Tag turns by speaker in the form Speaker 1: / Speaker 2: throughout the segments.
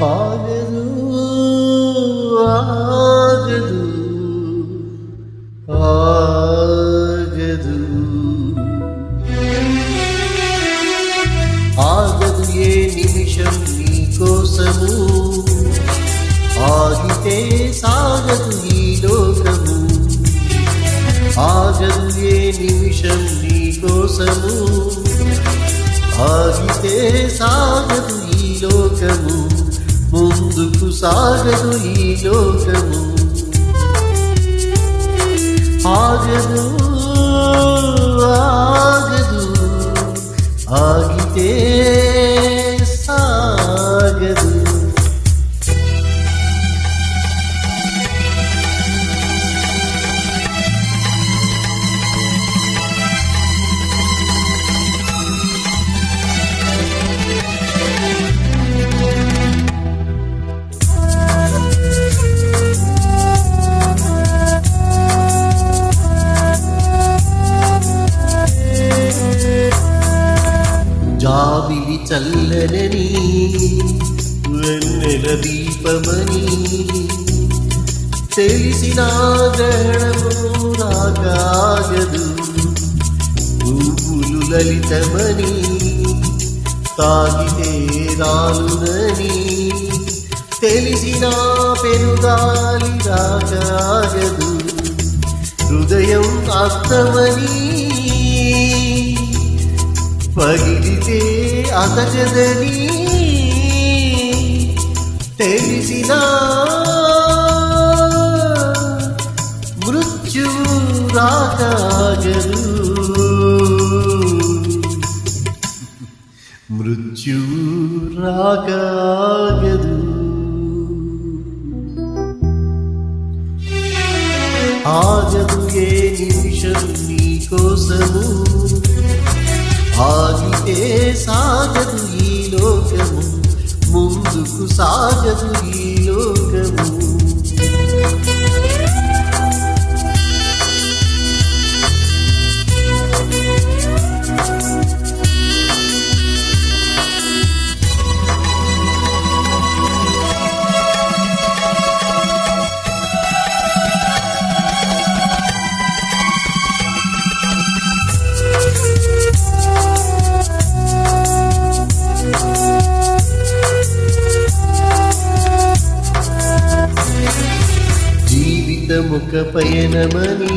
Speaker 1: ఆగదు ఆగదు ఆగదు ఆగదు ఏ నిమిషం నీ కోసము ఆగితే సాగదు ఈ లోకము ఆగదు ఏ నిమిషం నీ కోసము ఆగితే సాగదు ఈ లోకము ముందుకు సాగదు ఈ లోకము ఆగదు ఆగదు ఆగితే సాగదు జాబిలి చల్లనని వెన్నెల దీపమని తెలిసిన గ్రహణము నాకాగదు పువ్వులు లలితమని తాగితే రాలునని తెలిసిన పెనుగాలి రాకాగదు హృదయం అర్థమని పగిలితే అతగదని తెలిసిన మృత్యువు రాకాగదు మృత్యువు రాకాగదు ఆగదు ఏ నిమిషం నీ కోసము ఆగితే సాగదు ఈ లోకము ముందుకు సాగదు ఈ లోకము జీవితముక పయనమని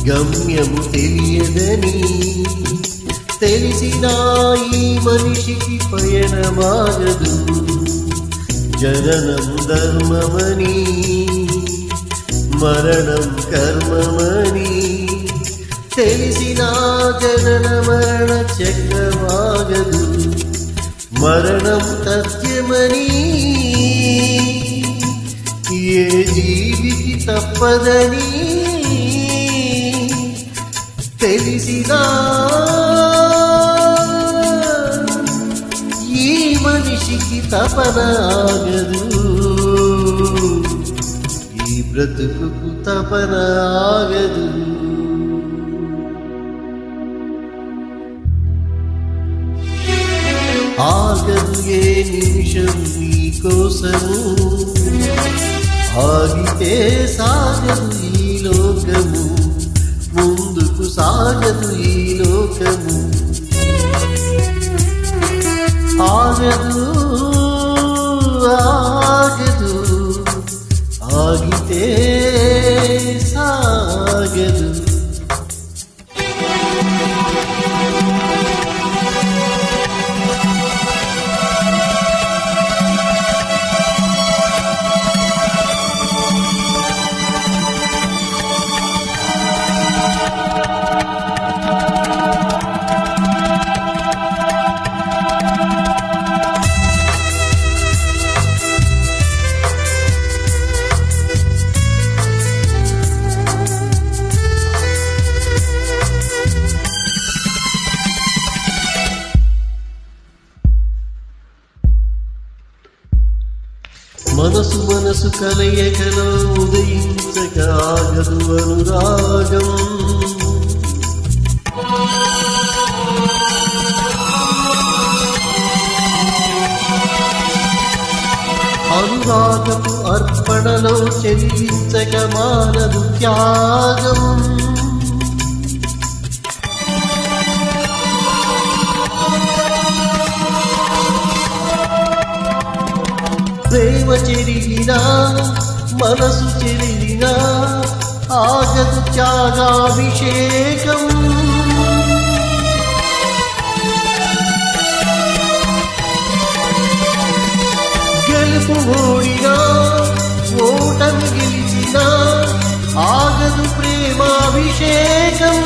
Speaker 1: గమ్యము తెలియదని తెలిసిన ఈ మనిషికి పయనమాగదు జననం ధర్మమని మరణం కర్మమని తెలిసిన జనన మరణ చక్రమాగదు మరణం తథ్యమని ఏ జీవికి తప్పదని తెలిసినా ఈ మనిషికి తపనాగదు ఈ బ్రతుకు తపనాగదు ఆగదు ఏ నిమిషం నీ కోసము ఆగితే సాగదు ఈ లోకము ముందుకు సాగదు ఈ లోకము ఆగదు ఆగదు ఆగితే సాగదు మనసు మనసు కలయికలో ఉదయించగాగదు అనురాగం త్యాగపు అర్పణలో చెల్లించక మానదు త్యాగం. ప్రేమ చెరిగినా మనసు చెరిగినా ఆగదు త్యాగాభిషేకం. గెలుపు ఓడినా ఓటమి గెలిచినా ఆగదు ప్రేమాభిషేకం.